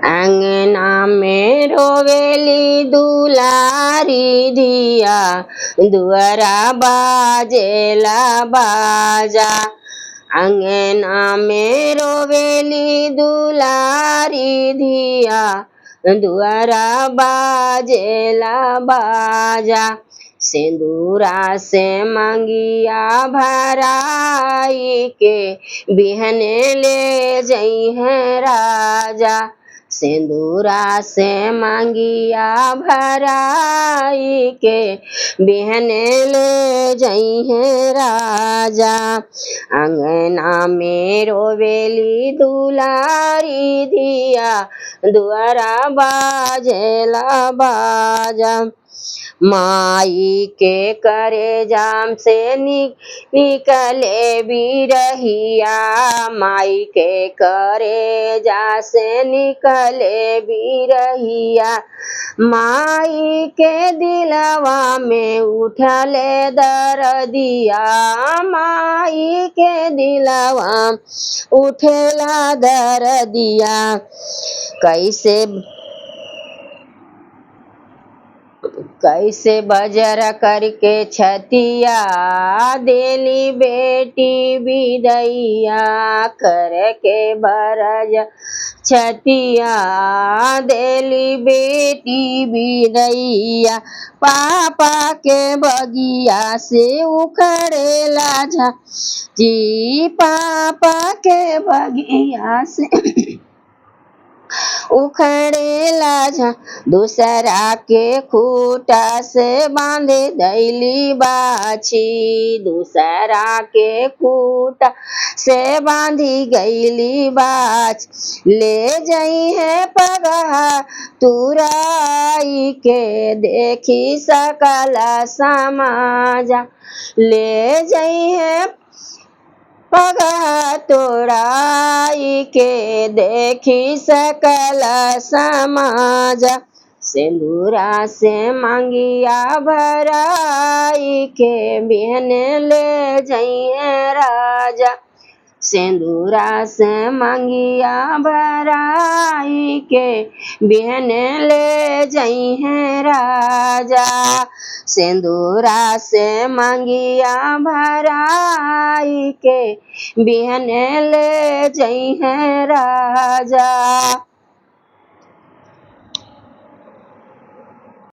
अंगना में रोवेली दुलारी धिया, दुअरा बाजेला बाजा। अंगना में रोवेली दुलारी धिया, दुअरा बाजेला बाजा। सिंदूरा से मंगिया भराई के, बिहने ले जई है राजा। सिंदूरा से मंगिया भराई के, बिहने ले जई है राजा। अंगना में रोवेली दुलारी धिया, दुअरा बाजेला बाजा। माई के करे जाम से निकले बिरहिया, माई के करे जा से निकले बिरहिया। माई के दिलवा में उठले दर्दिया, माई के दिलवा उठला दर्दिया। कैसे बजर करके छतिया, देली बेटी बिदैया। करके बरज छतिया, देली बेटी बिदैया। पापा के बगिया से उखड़ेला जी, पापा के बगिया से उखड़ेला झा। दूसरा के खूटा से बांधे दैली बाछी, दूसरा के खूटा से बांधी गईली बाछ। ले जई है पगहा तुराई के, देखी सकल समाजा। ले जई है पगहा तोड़ाई के, देखी सकल समाज। सिंदूरा से मंगिया भराई के, बिहने ले जइए राजा। सिंदूरा से मंगिया भराई के, बिहने ले जइए राजा। सिंदूरा से मंगिया भराई के, बिहने ले जइए राजा।